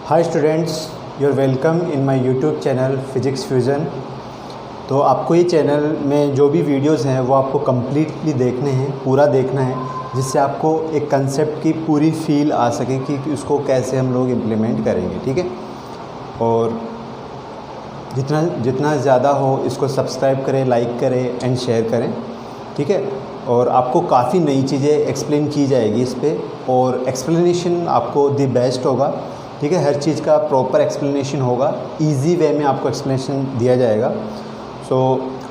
Hi students, you're welcome in my YouTube channel Physics Fusion. तो आपको ये channel में जो भी वीडियोस हैं वो आपको कम्प्लीटली देखने हैं, पूरा देखना है, जिससे आपको एक कंसेप्ट की पूरी फील आ सके कि उसको कैसे हम लोग इम्प्लीमेंट करेंगे। ठीक है, और जितना ज़्यादा हो इसको सब्सक्राइब करें, लाइक करें एंड शेयर करें। ठीक है, और आपको काफ़ी नई चीज़ें एक्सप्लेन की जाएगी इस पर, और एक्सप्लेनेशन आपको दी बेस्ट होगा। ठीक है, हर चीज़ का प्रॉपर एक्सप्लेनेशन होगा, इजी वे में आपको एक्सप्लेनेशन दिया जाएगा। सो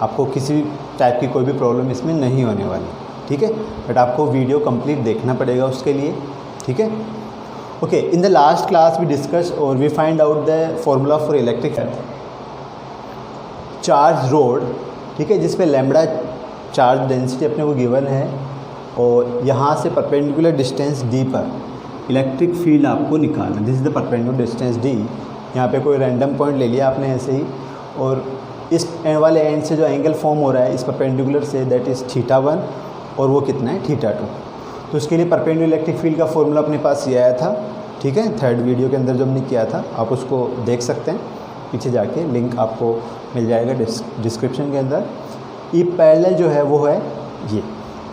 आपको किसी भी टाइप की कोई भी प्रॉब्लम इसमें नहीं होने वाली। ठीक है, बट आपको वीडियो कंप्लीट देखना पड़ेगा उसके लिए। ठीक है, okay. In the last class we discuss और we find out the formula for electric charge rod. ठीक है, जिस पे लैम्बडा चार्ज डेंसिटी अपने को गिवन है, और यहाँ से परपेंडिकुलर डिस्टेंस डी पर इलेक्ट्रिक फील्ड आपको निकालना। This is the perpendicular distance D. यहाँ पे कोई रैंडम पॉइंट ले लिया आपने ऐसे ही, और इस वाले एंड से जो एंगल फॉर्म हो रहा है इस परपेंडिकुलर से, दैट इज़ θ1, और वो कितना है θ2। तो उसके लिए परपेंडिकुलर इलेक्ट्रिक फील्ड का फॉर्मूला अपने पास ये आया था। ठीक है, थर्ड वीडियो के अंदर जो हमने किया था, आप उसको देख सकते हैं, पीछे जाके लिंक आपको मिल जाएगा डिस्क्रिप्शन के अंदर। ये पैरेलल जो है वो है ये।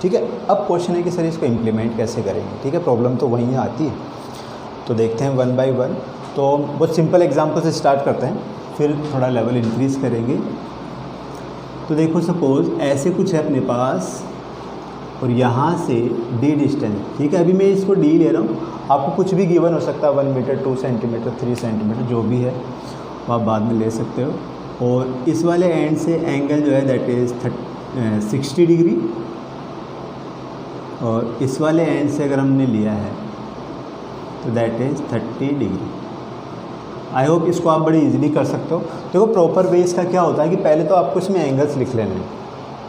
ठीक है, अब क्वेश्चन है कि सर इसको इम्प्लीमेंट कैसे करेंगे। ठीक है, प्रॉब्लम तो वहीं आती है, तो देखते हैं वन बाय वन। तो बहुत सिंपल एग्जांपल से स्टार्ट करते हैं, फिर थोड़ा लेवल इंक्रीज़ करेंगे। तो देखो, सपोज़ ऐसे कुछ है अपने पास, और यहाँ से डी डिस्टेंस। ठीक है, अभी मैं इसको डी ले रहा हूँ, आपको कुछ भी गिवन हो सकता है, 1 मीटर, 2 सेंटीमीटर, 3 सेंटीमीटर, जो भी है वो आप बाद में ले सकते हो। और इस वाले एंड से एंगल जो है दैट इज़ 60 डिग्री, और इस वाले एंड से अगर हमने लिया है तो that is 30 degree. I hope इसको आप बड़ी इजीली कर सकते हो। देखो, प्रॉपर वे इसका क्या होता है कि पहले तो आपको इसमें एंगल्स लिख लेने हैं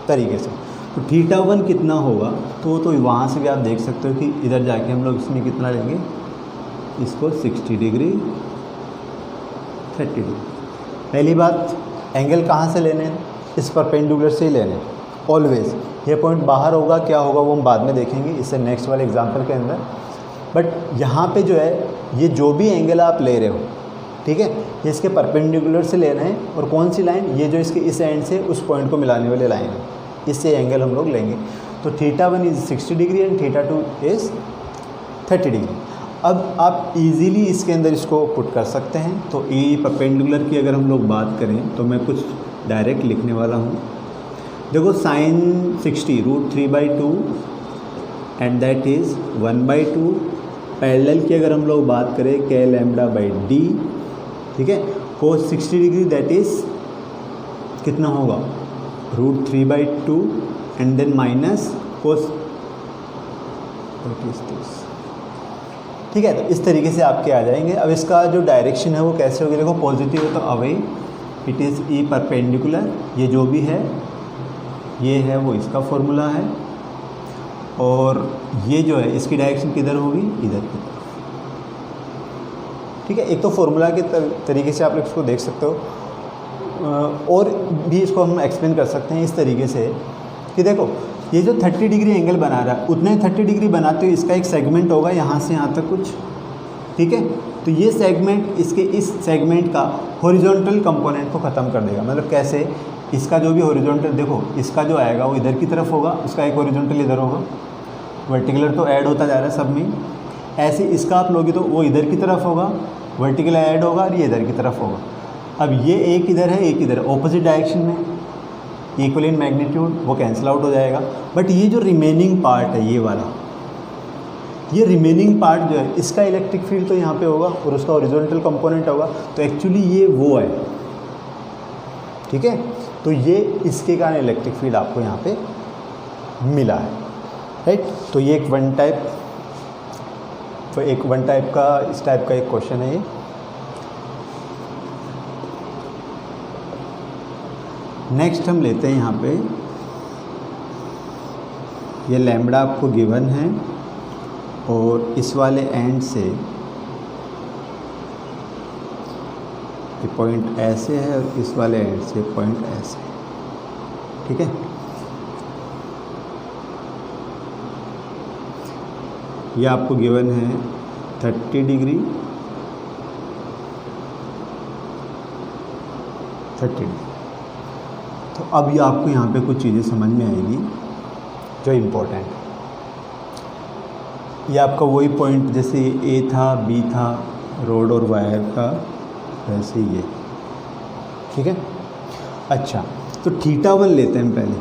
तरीके से। तो θ1 कितना होगा, तो वहाँ से भी आप देख सकते हो कि इधर जाके हम लोग इसमें कितना लेंगे, इसको 60 डिग्री, 30 डिग्री। पहली बात, एंगल कहाँ से लेने हैं, इस परपेंडिकुलर से ही लेने हैं ऑलवेज। ये पॉइंट बाहर होगा, क्या होगा वो हम बाद में देखेंगे, इससे नेक्स्ट वाले एग्जांपल के अंदर। बट यहाँ पे जो है, ये जो भी एंगल आप ले रहे हो, ठीक है, ये इसके परपेंडिकुलर से लेना है। और कौन सी लाइन, ये जो इसके इस एंड से उस पॉइंट को मिलाने वाली लाइन है, इससे एंगल हम लोग लेंगे। तो θ1 is 60 degree and θ2 is 30 degree. अब आप इजीली इसके अंदर इसको पुट कर सकते हैं। तो ए परपेंडिकुलर की अगर हम लोग बात करें, तो मैं कुछ डायरेक्ट लिखने वाला हूँ। देखो, sin 60 √3/2 and that is 1/2। Parallel की अगर हम लोग बात करें, k λ/d। ठीक है, cos 60 डिग्री दैट इज़ कितना होगा, √3/2 एंड देन माइनस cos। ठीक है, तो इस तरीके से आपके आ जाएंगे। अब इसका जो डायरेक्शन है वो कैसे होगी, देखो, पॉजिटिव है तो away, it is E perpendicular, ये जो भी है ये है वो इसका फॉर्मूला है। और ये जो है इसकी डायरेक्शन किधर होगी, इधर की तरफ। ठीक है, एक तो फॉर्मूला के तरीके से आप लोग इसको देख सकते हो, और भी इसको हम एक्सप्लेन कर सकते हैं इस तरीके से कि देखो, ये जो 30 डिग्री एंगल बना रहा है, उतने 30 डिग्री बनाते हुए इसका एक सेगमेंट होगा यहाँ से यहाँ तक कुछ। ठीक है, तो ये सेगमेंट इसके इस सेगमेंट का हॉरिजॉन्टल कंपोनेंट को ख़त्म कर देगा। मतलब कैसे, इसका जो भी हॉरिजॉन्टल, देखो, इसका जो आएगा वो इधर की तरफ होगा, उसका एक हॉरिजॉन्टल इधर होगा, वर्टिकुलर तो ऐड होता जा रहा है सब में। ऐसे इसका आप लोगे तो वो इधर की तरफ होगा, वर्टिकुलर ऐड होगा, और ये इधर की तरफ होगा। अब ये एक इधर है, एक इधर, ऑपोजिट डायरेक्शन में, इक्वल इन मैग्नीट्यूड, वो कैंसिल आउट हो जाएगा। बट ये जो रिमेनिंग पार्ट है, ये वाला, ये रिमेनिंग पार्ट जो है, इसका इलेक्ट्रिक फील्ड तो यहाँ पे होगा और उसका हॉरिजॉन्टल कंपोनेंट होगा। तो एक्चुअली ये वो है। ठीक है, तो ये इसके कारण इलेक्ट्रिक फील्ड आपको यहाँ पे मिला है, राइट। तो ये एक वन टाइप का इस टाइप का एक क्वेश्चन है ये। नेक्स्ट हम लेते हैं यहाँ पे, ये लैम्बडा आपको गिवन है, और इस वाले एंड से ये पॉइंट ऐसे है, और इस वाले एंड से पॉइंट ऐसे है। ठीक है, ये आपको गिवन है 30 डिग्री 30 डिग्री। तो अब ये आपको यहाँ पे कुछ चीज़ें समझ में आएगी जो इम्पोर्टेंट है। ये आपका वही पॉइंट जैसे ए था, बी था, रोड और वायर का, वैसे ही ये, ठीक है। अच्छा, तो θ1 लेते हैं हम पहले,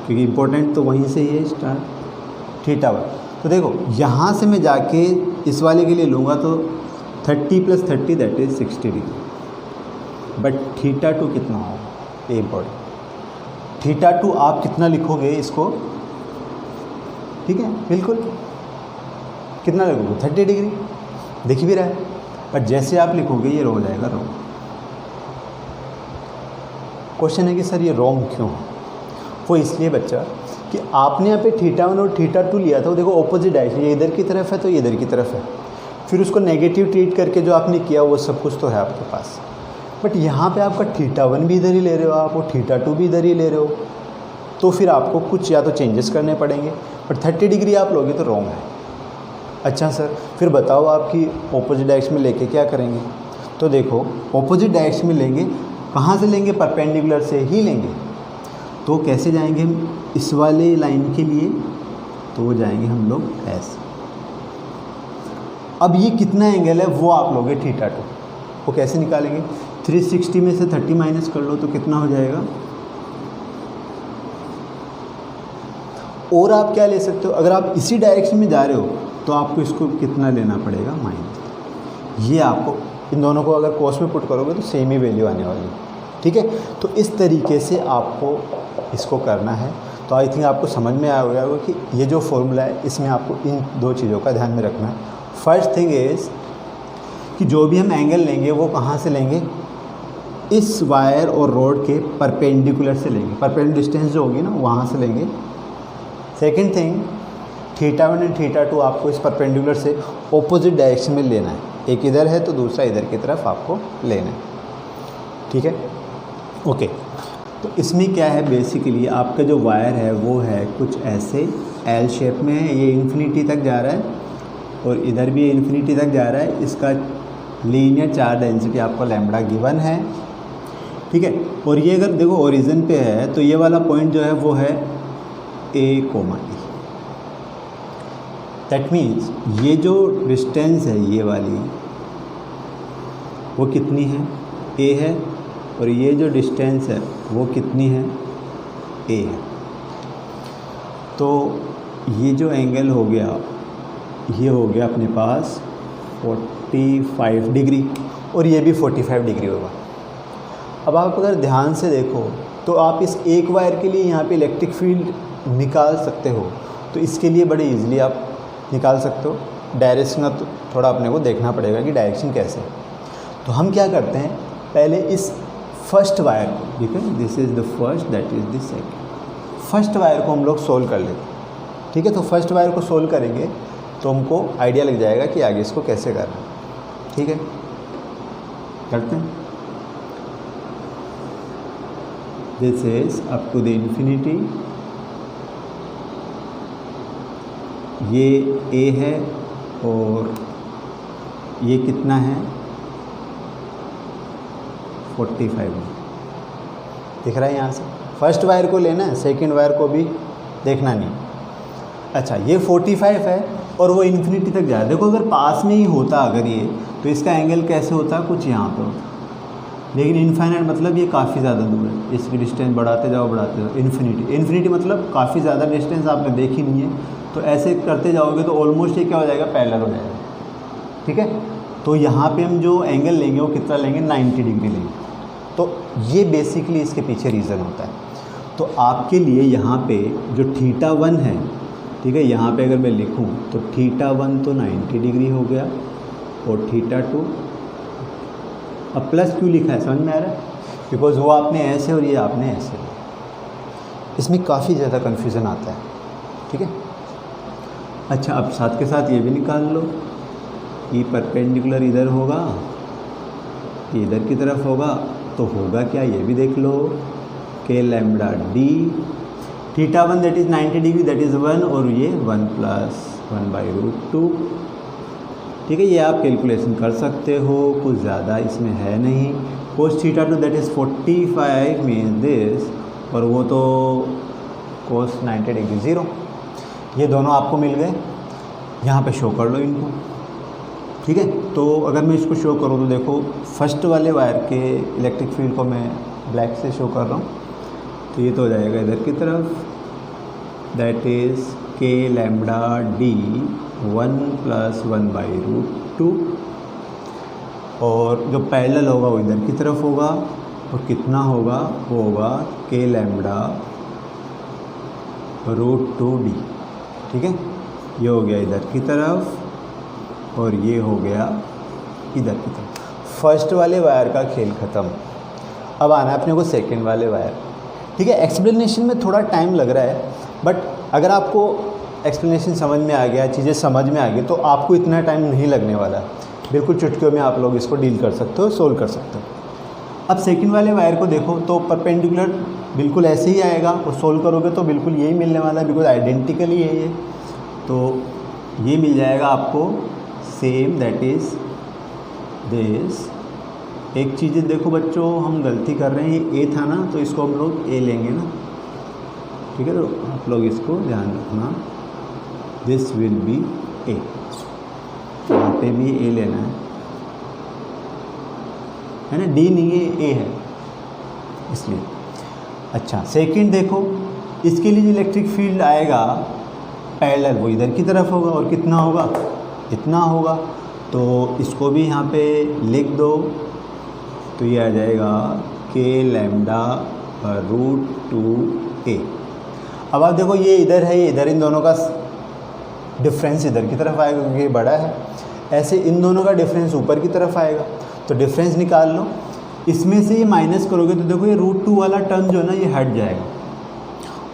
क्योंकि इम्पोर्टेंट तो वहीं से ही है स्टार्ट। θ1, तो देखो यहाँ से मैं जाके इस वाले के लिए लूँगा तो 30 + 30 दैट इज़ 60 डिग्री, बट θ2 कितना होगा, ये इम्पोर्टेंट। θ2 आप कितना लिखोगे इसको, ठीक है, बिल्कुल कितना लिखोगे 30 डिग्री, दिख भी रहा है, बट जैसे आप लिखोगे ये हो जाएगा रॉन्ग। क्वेश्चन है कि सर ये रॉन्ग क्यों है? वो इसलिए बच्चा कि आपने यहाँ पे θ1 और θ2 लिया था, वो देखो ऑपोजिट डायरेक्शन, ये इधर की तरफ है तो ये इधर की तरफ है, फिर उसको नेगेटिव ट्रीट करके जो आपने किया वो सब कुछ तो है आपके पास, बट यहाँ पे आपका θ1 भी इधर ही ले रहे हो आप और θ2 भी इधर ही ले रहे हो, तो फिर आपको कुछ या तो चेंजेस करने पड़ेंगे, बट 30 डिग्री आप लोगे तो रॉन्ग है। अच्छा सर, फिर बताओ आपकी ऑपोजिट डायरेक्शन में लेके क्या करेंगे? तो देखो ऑपोजिट डायरेक्शन में लेंगे, कहाँ से लेंगे, परपेंडिकुलर से ही लेंगे। तो कैसे जाएंगे हम इस वाले लाइन के लिए, तो जाएंगे हम लोग ऐसे। अब ये कितना एंगल है वो आप लोगे θ2, वो कैसे निकालेंगे? 360 में से 30 माइनस कर लो तो कितना हो जाएगा। और आप क्या ले सकते हो, अगर आप इसी डायरेक्शन में जा रहे हो तो आपको इसको कितना लेना पड़ेगा, माइनस। ये आपको इन दोनों को अगर कॉस में पुट करोगे तो सेम ही वैल्यू आने वाली है, ठीक है। तो इस तरीके से आपको इसको करना है। तो आई थिंक आपको समझ में आया होगा कि ये जो फॉर्मूला है इसमें आपको इन दो चीज़ों का ध्यान में रखना है। फर्स्ट थिंग इज़ कि जो भी हम एंगल लेंगे वो कहाँ से लेंगे, इस वायर और रोड के परपेंडिकुलर से लेंगे, परपेंडिकुलर डिस्टेंस जो होगी ना वहाँ से लेंगे। सेकेंड थिंग, θ1 और θ2 आपको इस परपेंडिकुलर से ऑपोजिट डायरेक्शन में लेना है, एक इधर है तो दूसरा इधर की तरफ आपको लेना है, ठीक है, ओके। तो इसमें क्या है, बेसिकली आपका जो वायर है वो है कुछ ऐसे एल शेप में है, ये इन्फिनिटी तक जा रहा है और इधर भी इन्फिनिटी तक जा रहा है। इसका लीनियर चार्ज डेंसिटी आपको लैम्बडा गिवन है, ठीक है। और ये अगर देखो ओरिजिन पे है तो ये वाला पॉइंट जो है वो है A, E। दैट मीन्स ये जो डिस्टेंस है ये वाली वो कितनी है, A है, और ये जो डिस्टेंस है वो कितनी है, A है। तो ये जो एंगल हो गया ये हो गया अपने पास 45 डिग्री और ये भी 45 डिग्री होगा। अब आप अगर ध्यान से देखो तो आप इस एक वायर के लिए यहाँ पे इलेक्ट्रिक फील्ड निकाल सकते हो, तो इसके लिए बड़े इजीली आप निकाल सकते हो। डायरेक्शन तो थोड़ा अपने को देखना पड़ेगा कि डायरेक्शन कैसे है। तो हम क्या करते हैं, पहले इस फर्स्ट वायर को, ठीक है, this is the first, that is the second, first wire को हम लोग सोल्व कर लेते हैं, ठीक है। तो फर्स्ट वायर को सोल्व करेंगे तो हमको आइडिया लग जाएगा कि आगे इसको कैसे करना है, ठीक है, करते हैं। This is up to the infinity, ये A है और ये कितना है 45 दिख रहा है यहाँ से। फर्स्ट वायर को लेना है, सेकंड वायर को भी देखना नहीं। अच्छा, ये 45 है और वो इन्फिनिटी तक जा रहा है। देखो अगर पास में ही होता अगर ये, तो इसका एंगल कैसे होता, कुछ यहाँ पे होता, लेकिन इनफाइनाइट मतलब ये काफ़ी ज़्यादा दूर है, इसकी डिस्टेंस बढ़ाते जाओ इन्फिनिटी। इन्फिनिटी मतलब काफ़ी ज़्यादा डिस्टेंस आपने देखी नहीं है, तो ऐसे करते जाओगे तो ऑलमोस्ट ये क्या हो जाएगा, पैरेलल हो जाएगा, ठीक है। तो यहाँ पे हम जो एंगल लेंगे वो कितना लेंगे, 90 डिग्री लेंगे। तो ये बेसिकली इसके पीछे रीज़न होता है। तो आपके लिए यहाँ पे जो θ1 है, ठीक है, यहाँ पे अगर मैं लिखूँ तो θ1 तो 90 डिग्री हो गया और θ2, अब प्लस क्यों लिखा है समझ में आ रहा है, बिकॉज वो आपने ऐसे और ये आपने ऐसे, इसमें काफ़ी ज़्यादा कन्फ्यूज़न आता है, ठीक है। अच्छा, अब साथ के साथ ये भी निकाल लो कि परपेंडिकुलर इधर होगा, ये इधर की तरफ होगा, तो होगा क्या ये भी देख लो, के lambda D, θ1 that is 90 degree that is 1 और ये 1 + 1/√2, ठीक है, ये आप कैलकुलेशन कर सकते हो, कुछ ज़्यादा इसमें है नहीं। Cos theta two that is 45 mean this, और वो तो कोस 90 डिग्री 0। ये दोनों आपको मिल गए, यहाँ पे शो कर लो इनको। ठीक है, तो अगर मैं इसको शो करूँ तो देखो फर्स्ट वाले वायर के इलेक्ट्रिक फील्ड को मैं ब्लैक से शो कर रहा हूँ, तो ये तो हो जाएगा इधर की तरफ, that is K lambda D 1 + 1/√2, और जो पैरेलल होगा वो इधर की तरफ होगा, और कितना होगा वो होगा के लैम्बडा √2d। ठीक है, ये हो गया इधर की तरफ और ये हो गया इधर की तरफ। फर्स्ट वाले वायर का खेल ख़त्म। अब आना है अपने को सेकंड वाले वायर। ठीक है, एक्सप्लेनेशन में थोड़ा टाइम लग रहा है, बट अगर आपको एक्सप्लेनेशन समझ में आ गया, चीज़ें समझ में आ गई, तो आपको इतना टाइम नहीं लगने वाला। बिल्कुल चुटकियों में आप लोग इसको डील कर सकते हो, सोल्व कर सकते हो। अब सेकंड वाले वायर को देखो तो परपेंडिकुलर बिल्कुल ऐसे ही आएगा, और सोल्व करोगे तो बिल्कुल यही मिलने वाला है, बिल्कुल आइडेंटिकली है ये। तो ये मिल जाएगा आपको सेम, दैट इज़ दिस। एक चीज़ देखो बच्चों, हम गलती कर रहे हैं, ये ए था ना, तो इसको हम लोग ए लेंगे ना। ठीक है, तो आप लोग इसको ध्यान रखना, दिस विल बी ए, यहाँ पे भी ए लेना है ना, डी नहीं है, ए है इसलिए। अच्छा, सेकंड देखो, इसके लिए जो इलेक्ट्रिक फील्ड आएगा पैरेलल वो इधर की तरफ होगा, और कितना होगा, इतना होगा। तो इसको भी यहाँ पे लिख दो, तो ये आ जाएगा के लैम्बडा √2a। अब आप देखो ये इधर है, ये इधर, इन दोनों का डिफरेंस इधर की तरफ आएगा क्योंकि ये बड़ा है। ऐसे इन दोनों का डिफरेंस ऊपर की तरफ आएगा, तो डिफरेंस निकाल लो। इसमें से ये माइनस करोगे तो देखो ये √2 वाला टर्म जो है ना, ये हट जाएगा,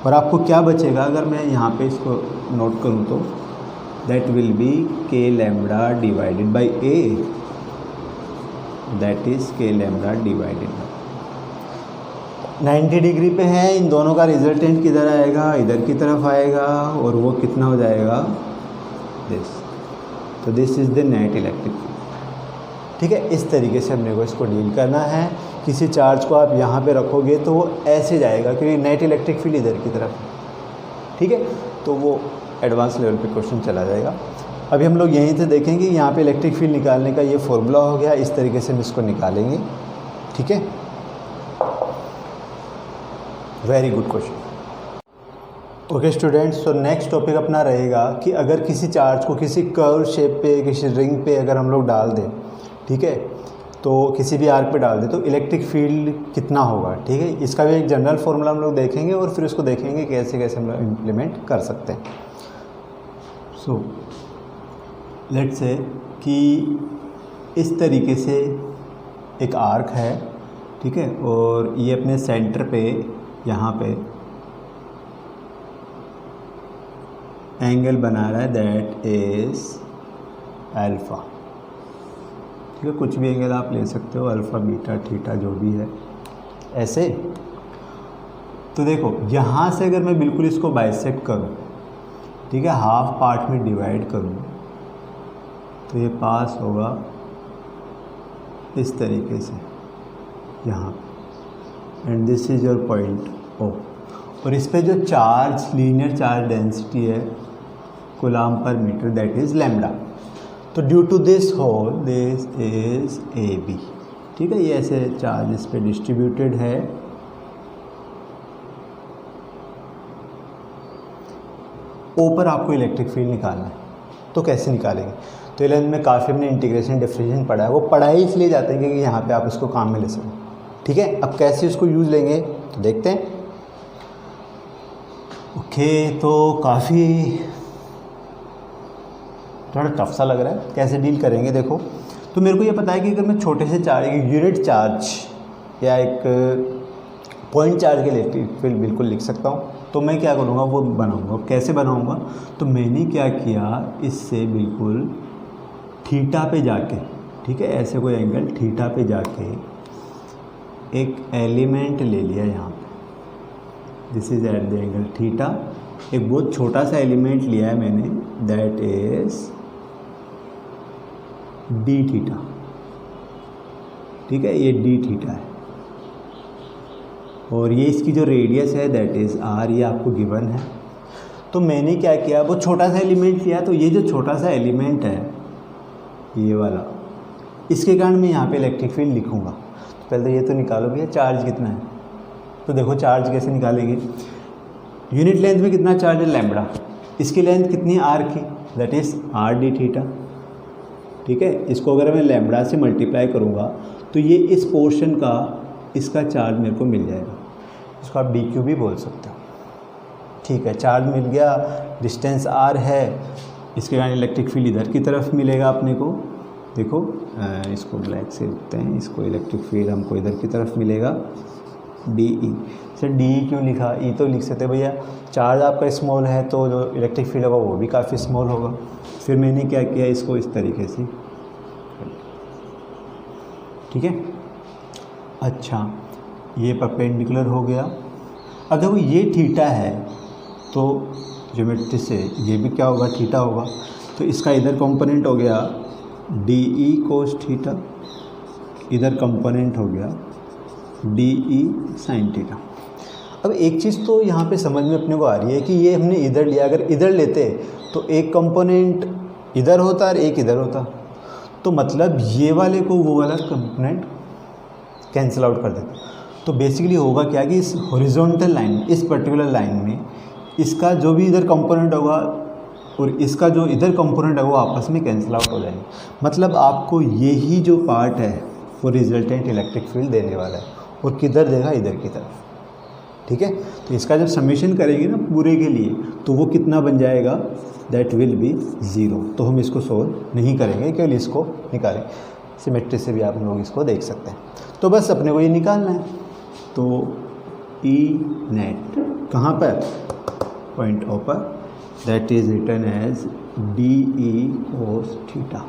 और आपको क्या बचेगा, अगर मैं यहाँ पे इसको नोट करूँ तो दैट विल बी के lambda divided by A, that is K lambda divided by 90 degree पे है। इन दोनों का रिजल्टेंट किधर आएगा, इधर की तरफ आएगा, और वो कितना हो जाएगा, दिस। तो this is the net electric field. ठीक है, इस तरीके से हमने को इसको डील करना है। किसी चार्ज को आप यहाँ पे रखोगे तो वो ऐसे जाएगा, क्योंकि नेट इलेक्ट्रिक फील्ड इधर की तरफ है। ठीक है, तो वो एडवांस लेवल पे क्वेश्चन चला जाएगा। अभी हम लोग यहीं से देखेंगे, यहाँ पे इलेक्ट्रिक फील्ड निकालने का ये फॉर्मूला हो गया, इस तरीके से हम इसको निकालेंगे। ठीक है, very good question. Okay students, तो नेक्स्ट टॉपिक अपना रहेगा कि अगर किसी चार्ज को किसी कर्व शेप पे, किसी रिंग पे अगर हम लोग डाल दें, ठीक है, तो किसी भी आर्क पे डाल दें तो इलेक्ट्रिक फील्ड कितना होगा। ठीक है, इसका भी एक जनरल फार्मूला हम लोग देखेंगे, और फिर उसको देखेंगे कैसे कैसे हम लोग इम्प्लीमेंट कर सकते हैं। सो लेट्स से कि इस तरीके से एक आर्क है, ठीक है, और ये अपने सेंटर पे यहाँ पे एंगल बना रहा है, दैट इज़ अल्फ़ा। ठीक है, कुछ भी एंगल आप ले सकते हो, अल्फ़ा, बीटा, थीटा, जो भी है ऐसे। तो देखो यहाँ से अगर मैं बिल्कुल इसको बाइसेक्ट करूँ, ठीक है, हाफ पार्ट में डिवाइड करूँ, तो ये पास होगा इस तरीके से यहाँ, and this is your point O. और इस पे जो चार्ज, लीनियर चार्ज डेंसिटी है coulomb per metre, that is lambda. तो due to this whole this is A B. ठीक है, ये ऐसे चार्ज इस पे डिस्ट्रीब्यूटेड है। ऊपर आपको इलेक्ट्रिक फील्ड निकालना है, तो कैसे निकालेंगे। तो 11th में काफ़ी हमने इंटीग्रेशन डिफरेंशिएशन पढ़ा है, वो पढ़ाई इसलिए जाते हैं क्योंकि यहाँ पे आप इसको काम में ले सकें। ठीक है, अब कैसे इसको यूज़ लेंगे तो देखते हैं। ओके, तो काफ़ी थोड़ा टफ सा लग रहा है, कैसे डील करेंगे देखो। तो मेरे को ये पता है कि अगर मैं छोटे से चार्ज, एक यूनिट चार्ज या एक पॉइंट चार्ज के इलेक्ट्रिक फील्ड बिल्कुल लिख सकता हूँ, तो मैं क्या करूँगा, वो बनाऊँगा। कैसे बनाऊँगा, तो मैंने क्या किया, इससे बिल्कुल थीटा पे जाके, ठीक है, ऐसे कोई एंगल थीटा पे जाके एक एलिमेंट ले लिया यहाँ पे, this is at the angle theta. एक बहुत छोटा सा एलिमेंट लिया है मैंने, दैट इज़ डी थीटा, ठीक है, ये डी थीटा है, और ये इसकी जो रेडियस है दैट इज़ आर, ये आपको गिवन है। तो मैंने क्या किया, वो छोटा सा एलिमेंट लिया, तो ये जो छोटा सा एलिमेंट है ये वाला, इसके कारण मैं यहाँ पे इलेक्ट्रिक फील्ड लिखूँगा। तो पहले तो ये तो निकालो भैया चार्ज कितना है। तो देखो चार्ज कैसे निकालेंगे, यूनिट लेंथ में कितना चार्ज है लैम्बडा, इसकी लेंथ कितनी है आर की, that is are D theta, ठीक है। इसको अगर मैं लैम्बडा से मल्टीप्लाई करूँगा तो ये इस पोर्शन का इसका चार्ज मेरे को मिल जाएगा, इसको आप डी क्यू भी बोल सकते हो, ठीक है। चार्ज मिल गया, डिस्टेंस आर है, इसके कारण इलेक्ट्रिक फील्ड इधर की तरफ मिलेगा अपने को। देखो इसको ब्लैक से लिखते हैं, इसको इलेक्ट्रिक फील्ड हमको इधर की तरफ मिलेगा D E. Sir D E क्यों लिखा, ई तो लिख सकते भैया, चार्ज आपका स्मॉल है तो जो इलेक्ट्रिक फील्ड होगा वो भी काफ़ी स्मॉल होगा। फिर मैंने क्या किया, इसको इस तरीके से, ठीक है। अच्छा ये परपेंडिकुलर हो गया। अब देखो ये थीटा है तो ज्योमेट्री से ये भी क्या होगा, थीटा होगा, तो इसका इधर कंपोनेंट हो गया डी ई कोस थीटा, इधर कंपोनेंट हो गया डी ई साइन थीटा। अब एक चीज़ तो यहाँ पे समझ में अपने को आ रही है कि ये हमने इधर लिया, अगर इधर लेते तो एक कंपोनेंट इधर होता और एक इधर होता, तो मतलब ये वाले को वो वाला कंपोनेंट कैंसिल आउट कर देते। तो बेसिकली होगा क्या कि इस हॉरिजॉन्टल लाइन, इस पर्टिकुलर लाइन में इसका जो भी इधर कंपोनेंट होगा और इसका जो इधर कंपोनेंट है वो आपस में कैंसिल आउट हो जाएंगे। मतलब आपको यही जो पार्ट है वो रिजल्टेंट इलेक्ट्रिक फील्ड देने वाला है, और किधर देगा, इधर की तरफ, ठीक है। तो इसका जब समेशन करेंगे ना पूरे के लिए तो वो कितना बन जाएगा, दैट विल बी 0। तो हम इसको सोल्व नहीं करेंगे, केवल इसको निकालें, सिमेट्री से भी आप लोग इसको देख सकते हैं। तो बस अपने को ये निकालना है। तो ई नेट कहाँ पर, पॉइंट ओ पर, that is written as D E cos theta,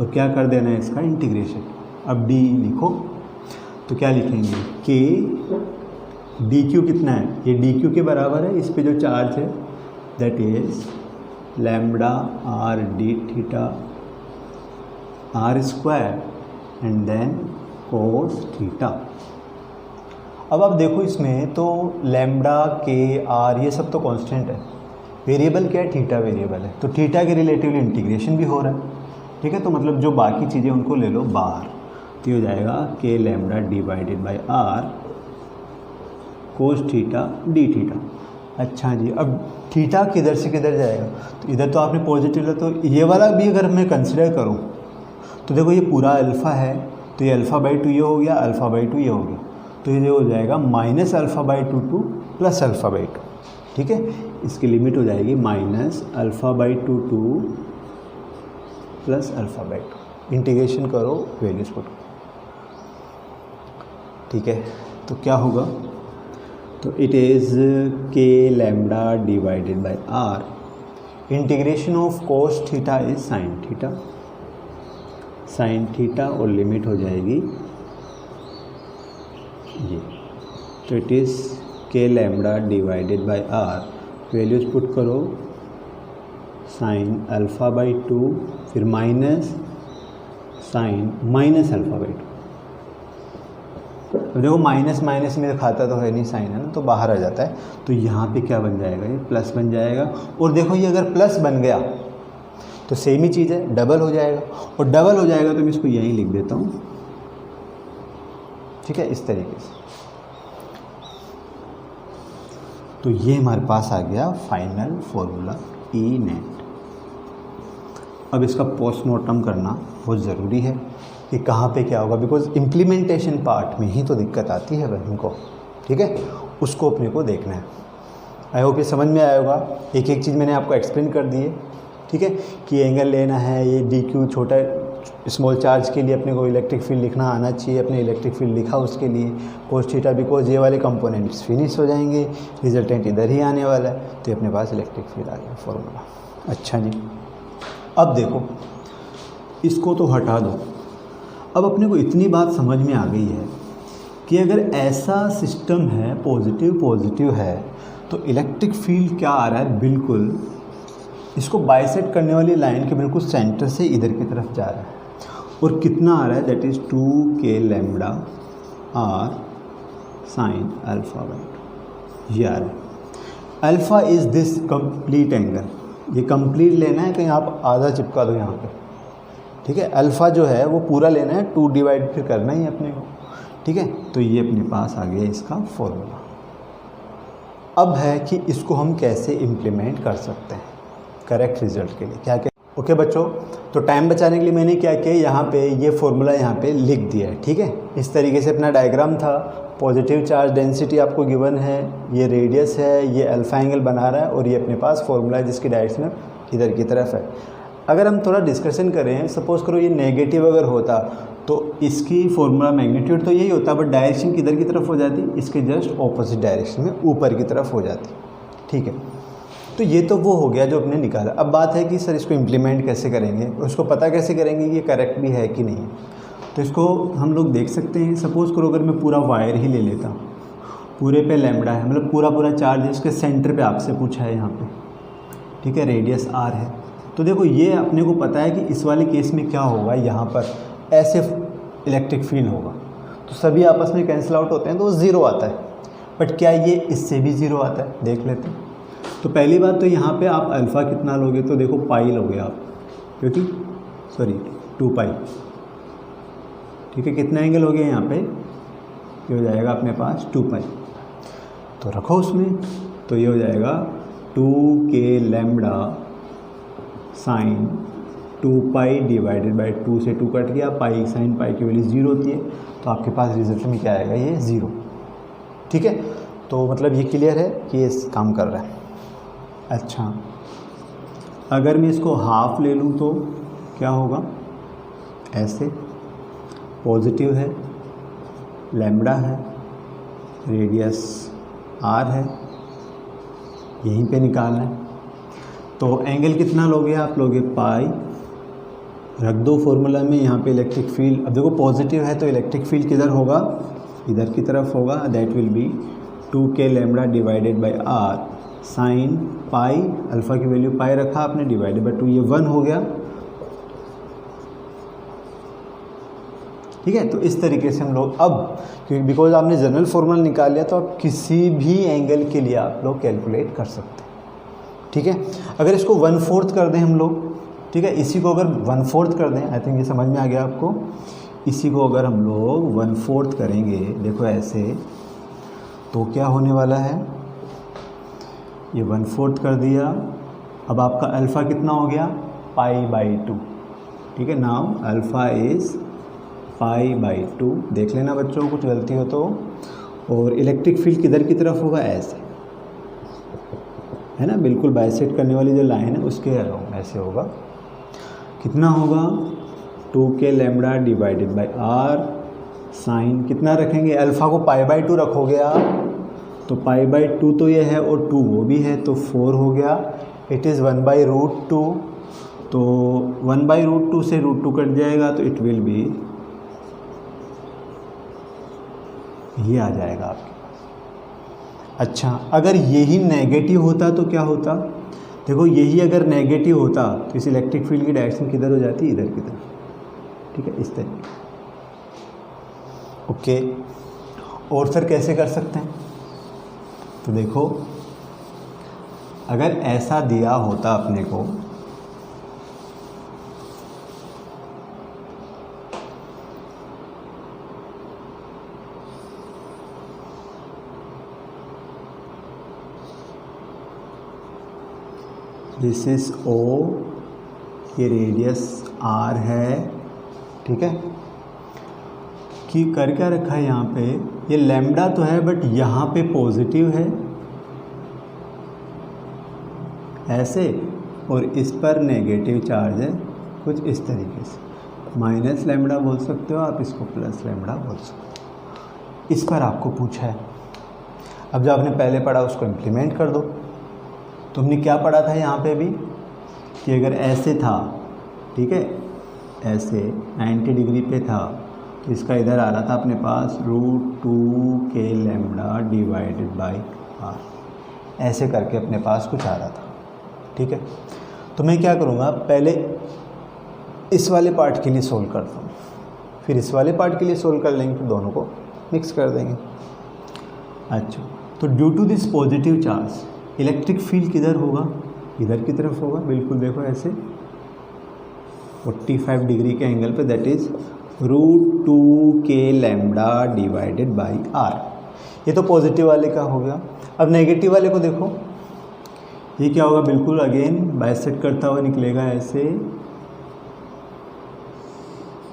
और क्या कर देना है इसका इंटीग्रेशन। अब डी लिखो तो क्या लिखेंगे, के डी क्यू कितना है, ये डी क्यू के बराबर है, इस पे जो चार्ज है that is lambda R D theta R square and then cos theta. अब आप देखो इसमें तो लैम्बडा के आर ये सब तो कांस्टेंट है, वेरिएबल क्या है, थीटा वेरिएबल है, तो थीटा के रिलेटिवली इंटीग्रेशन भी हो रहा है, ठीक है। तो मतलब जो बाकी चीज़ें उनको ले लो बाहर, तो हो जाएगा K lambda divided by R cos theta D theta. अच्छा जी, अब थीटा किधर से किधर जाएगा, तो इधर तो आपने पॉजिटिव लिया, तो ये वाला भी अगर मैं कंसिडर करूँ तो देखो ये पूरा अल्फ़ा है, तो ये अल्फ़ा बाई 2 ये हो गया, अल्फ़ा बाई 2 ये हो गया, तो ये हो जाएगा minus alpha by 2 to plus alpha by 2, ठीक है। इसकी लिमिट हो जाएगी minus alpha by 2 to plus alpha by 2, integration करो वैल्यूज पुट, ठीक है। तो क्या होगा, तो it is K lambda divided by R, integration of cos theta is sine theta, sine theta, और लिमिट हो जाएगी ये, तो it is K lambda divided by R, values put करो साइन अल्फ़ा बाई 2, फिर minus sine minus alpha by 2। अब देखो minus minus में खाता तो है नहीं, साइन है ना, तो बाहर आ जाता है, तो यहाँ पे क्या बन जाएगा, ये प्लस बन जाएगा। और देखो ये अगर प्लस बन गया तो सेम ही चीज़ है, डबल हो जाएगा, और डबल हो जाएगा तो मैं इसको यहीं लिख देता हूँ, ठीक है, इस तरीके से। तो ये हमारे पास आ गया फाइनल फॉर्मूला ई नेट। अब इसका पोस्टमार्टम करना बहुत ज़रूरी है कि कहाँ पे क्या होगा, बिकॉज इम्प्लीमेंटेशन पार्ट में ही तो दिक्कत आती है बहन को, ठीक है, उसको अपने को देखना है। आई होप ये समझ में आया होगा, एक एक चीज़ मैंने आपको एक्सप्लेन कर दी है, ठीक है, कि एंगल लेना है, ये डी क्यू छोटा स्मॉल चार्ज के लिए अपने को इलेक्ट्रिक फील्ड लिखना आना चाहिए, अपने इलेक्ट्रिक फील्ड लिखा उसके लिए कोस थीटा, बिकॉज ये वाले कंपोनेंट्स फिनिश हो जाएंगे, रिजल्टेंट इधर ही आने वाला है, तो अपने पास इलेक्ट्रिक फील्ड आ गया फॉर्मूला। अच्छा जी, अब देखो इसको तो हटा दो, अब अपने को इतनी बात समझ में आ गई है कि अगर ऐसा सिस्टम है, पॉजिटिव पॉजिटिव है, तो इलेक्ट्रिक फील्ड क्या आ रहा है, बिल्कुल इसको बाइसेक्ट करने वाली लाइन के बिल्कुल सेंटर से इधर की तरफ जा रहा है, और कितना आ रहा है, that is 2k lambda r sign alpha by 2, ये आ रहा है। Alpha is this complete angle, ये कंप्लीट लेना है, कहीं आप आधा चिपका दो यहाँ पे, ठीक है। अल्फ़ा जो है वो पूरा लेना है, 2 डिवाइड फिर करना ही अपने को, ठीक है। तो ये अपने पास आ गया इसका फॉर्मूला। अब है कि इसको हम कैसे इम्प्लीमेंट कर सकते हैं करेक्ट रिजल्ट के लिए, क्या क्या। ओके बच्चों, तो टाइम बचाने के लिए मैंने क्या किया, यहाँ पे ये फॉर्मूला यहाँ पे लिख दिया है, ठीक है। इस तरीके से अपना डायग्राम था, पॉजिटिव चार्ज डेंसिटी आपको गिवन है, ये रेडियस है, ये अल्फ़ा एंगल बना रहा है, और ये अपने पास फॉर्मूला है जिसकी डायरेक्शन इधर की तरफ है। अगर हम थोड़ा डिस्कशन करें, सपोज़ करो ये नेगेटिव अगर होता तो इसकी फॉर्मूला मैग्नीट्यूड तो यही होता, बट डायरेक्शन किधर की तरफ हो जाती, इसके जस्ट ऑपोजिट डायरेक्शन में ऊपर की तरफ हो जाती, ठीक है। तो ये तो वो हो गया जो अपने निकाला। अब बात है कि सर इसको इम्प्लीमेंट कैसे करेंगे, उसको पता कैसे करेंगे कि ये करेक्ट भी है कि नहीं है। तो इसको हम लोग देख सकते हैं, सपोज़ करो अगर मैं पूरा वायर ही ले लेता हूँ, पूरे पे लैम्बडा है, मतलब पूरा चार्ज इसके सेंटर पे आपसे पूछा है यहाँ पे, ठीक है, रेडियस r है। तो देखो ये अपने को पता है कि इस वाले केस में क्या होगा, यहाँ पर ऐसे इलेक्ट्रिक फील्ड होगा, तो सभी आपस में कैंसिल आउट होते हैं तो वो ज़ीरो आता है। बट क्या ये इससे भी ज़ीरो आता है, देख लेते हैं। तो पहली बात तो यहाँ पे आप अल्फ़ा कितना लोगे, तो देखो पाई लोगे आप, क्योंकि सॉरी 2 पाई, ठीक है। कितना एंगल हो गया यहाँ पे, ये हो जाएगा अपने पास 2 पाई, तो रखो उसमें, तो ये हो जाएगा 2k lambda sine 2 pi divided by 2 से 2 कट गया, पाई साइन पाई की वैल्यू 0 होती है, तो आपके पास रिजल्ट में क्या आएगा, ये 0, ठीक है। तो मतलब ये क्लियर है कि ये काम कर रहा है। अच्छा, अगर मैं इसको हाफ ले लूँ तो क्या होगा, ऐसे पॉजिटिव है, लैम्बडा है, रेडियस r है, यहीं पे निकालना है। तो एंगल कितना लोगे आप, लोगे पाई, रख दो फॉर्मूला में, यहाँ पे इलेक्ट्रिक फील्ड, अब देखो पॉजिटिव है तो इलेक्ट्रिक फील्ड किधर होगा, इधर की तरफ होगा, that will be 2k lambda divided by r sine pi, alpha की वैल्यू पाई रखा आपने, डिवाइडेड बाई 2, ये 1 हो गया, ठीक है। तो इस तरीके से हम लोग अब, क्योंकि बिकॉज आपने जनरल फॉर्मूला निकाल लिया, तो आप किसी भी एंगल के लिए आप लोग कैलकुलेट कर सकते हैं, ठीक है। अगर इसको 1/4 कर दें हम लोग, ठीक है, इसी को अगर 1/4 कर दें, आई थिंक ये समझ में आ गया आपको, इसी को अगर हम लोग 1/4 करेंगे, देखो ऐसे, तो क्या होने वाला है, ये 1/4 कर दिया, अब आपका अल्फ़ा कितना हो गया, पाई बाई 2, ठीक है। Now alpha is pi by 2, देख लेना बच्चों कुछ गलती हो तो। और इलेक्ट्रिक फील्ड किधर की तरफ होगा, ऐसे है ना, बिल्कुल बाइसेक्ट करने वाली जो लाइन है उसके अराउंड ऐसे होगा। कितना होगा, 2k lambda divided by r sine, कितना रखेंगे, अल्फ़ा को पाई बाई 2 रखोगे आप, तो पाई बाई 2 तो ये है और 2 वो भी है, तो 4 हो गया, इट इज़ 1/√2, तो 1/√2 से √2 कट जाएगा, तो इट विल बी, ये आ जाएगा आपके पास। अच्छा, अगर यही नेगेटिव होता तो क्या होता, देखो यही अगर नेगेटिव होता तो इस इलेक्ट्रिक फील्ड की डायरेक्शन किधर हो जाती, इधर की तरफ, ठीक है, इस तरीके। ओके, और फिर कैसे कर सकते हैं, तो देखो अगर ऐसा दिया होता अपने को, दिस इज O, ये रेडियस R है, ठीक है, कि कर क्या रखा है यहाँ पे, ये लैम्बडा तो है बट यहाँ पे पॉजिटिव है ऐसे, और इस पर नेगेटिव चार्ज है कुछ इस तरीके से, माइनस लैम्बडा बोल सकते हो आप इसको, प्लस लैम्बडा बोल सकते हो। इस पर आपको पूछा है, अब जो आपने पहले पढ़ा उसको इम्प्लीमेंट कर दो। तो हमने क्या पढ़ा था यहाँ पे भी, कि अगर ऐसे था, ठीक है, ऐसे 90 डिग्री पे था, तो इसका इधर आ रहा था अपने पास √2k lambda divided by r, ऐसे करके अपने पास कुछ आ रहा था, ठीक है। तो मैं क्या करूँगा, पहले इस वाले पार्ट के लिए सोल्व करता हूँ, फिर इस वाले पार्ट के लिए सोल्व कर लेंगे, फिर दोनों को मिक्स कर देंगे। अच्छा, तो due to this positive charge electric field किधर होगा, इधर की तरफ होगा। बिल्कुल देखो ऐसे 45 डिग्री के एंगल पे, that is √2k lambda divided by R. ये तो पॉजिटिव वाले का हो गया। अब नेगेटिव वाले को देखो, ये क्या होगा, बिल्कुल अगेन बाइसेक्ट करता हुआ निकलेगा ऐसे,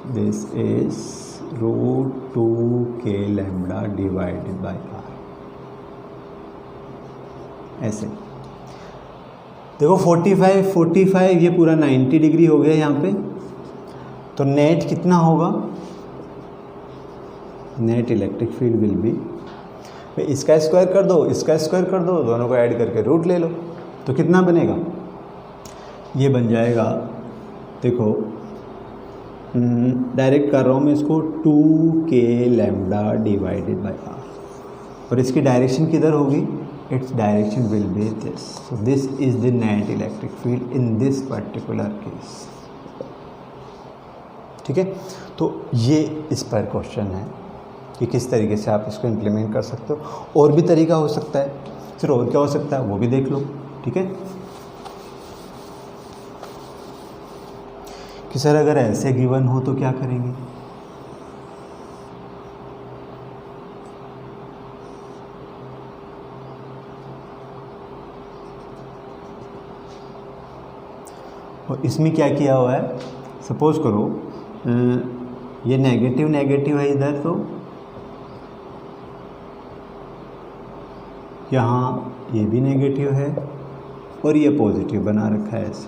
this is √2k lambda divided by R, ऐसे। देखो 45 ये पूरा 90 डिग्री हो गया यहाँ पे, तो नेट कितना होगा, net electric field will be, इसका स्क्वायर कर दो, इसका स्क्वायर कर दो, दोनों को ऐड करके रूट ले लो, तो कितना बनेगा, ये बन जाएगा, देखो डायरेक्ट कर रहा हूँ मैं इसको, 2k lambda divided by are, और इसकी डायरेक्शन किधर होगी, its direction will be this. So this is the net electric field in this particular case. ठीक है, तो ये इस पर क्वेश्चन है कि किस तरीके से आप इसको इम्प्लीमेंट कर सकते हो। और भी तरीका हो सकता है, फिर और क्या हो सकता है वो भी देख लो। ठीक है, कि सर अगर ऐसे गिवन हो तो क्या करेंगे, और इसमें क्या किया हुआ है, सपोज करो ये नेगेटिव नेगेटिव है इधर, तो यहाँ ये भी नेगेटिव है और ये पॉजिटिव बना रखा है ऐसे,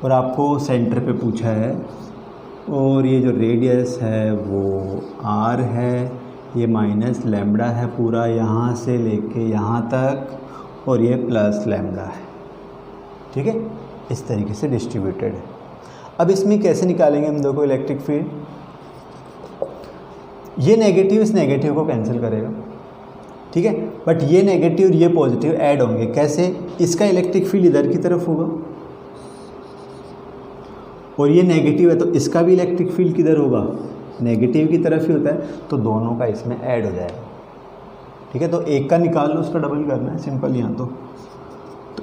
और आपको सेंटर पे पूछा है, और ये जो रेडियस है वो r है, ये माइनस लैम्बडा है पूरा यहाँ से लेके यहाँ तक, और ये प्लस लैम्बडा है। ठीक है, इस तरीके से डिस्ट्रीब्यूटेड है। अब इसमें कैसे निकालेंगे हम, देखो इलेक्ट्रिक फील्ड, ये नेगेटिव इस नेगेटिव को कैंसिल करेगा, ठीक है, बट ये नेगेटिव और ये पॉजिटिव ऐड होंगे, कैसे, इसका इलेक्ट्रिक फील्ड इधर की तरफ होगा, और ये नेगेटिव है तो इसका भी इलेक्ट्रिक फील्ड किधर होगा, नेगेटिव की तरफ ही होता है, तो दोनों का इसमें ऐड हो जाएगा। ठीक है, तो एक का निकाल लो, उसका डबल करना है, सिंपल यहाँ तो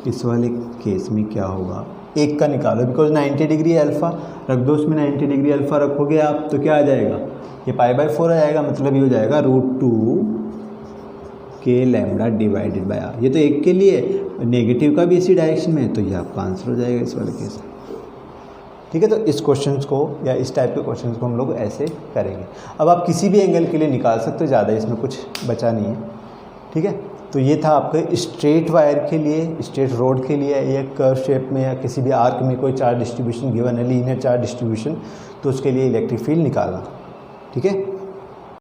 इस वाले केस में क्या होगा, एक का निकालो, बिकॉज 90 डिग्री अल्फ़ा रख दो, उसमें 90 डिग्री अल्फ़ा रखोगे आप तो क्या आ जाएगा, ये π/4 आ जाएगा, मतलब ये हो जाएगा √2k lambda divided by are. ये तो एक के लिए, नेगेटिव का भी इसी डायरेक्शन में है, तो ये आपका आंसर हो जाएगा इस वाले केस में। ठीक है, तो इस क्वेश्चंस को या इस टाइप के क्वेश्चंस को हम लोग ऐसे करेंगे। अब आप किसी भी एंगल के लिए निकाल सकते हो, ज़्यादा इसमें कुछ बचा नहीं है। ठीक है, तो ये था आपके स्ट्रेट वायर के लिए, स्ट्रेट रोड के लिए, या कर्व शेप में या किसी भी आर्क में कोई चार्ज डिस्ट्रीब्यूशन गिवन है, लीनियर चार्ज डिस्ट्रीब्यूशन, तो उसके लिए इलेक्ट्रिक फील्ड निकालना। ठीक है।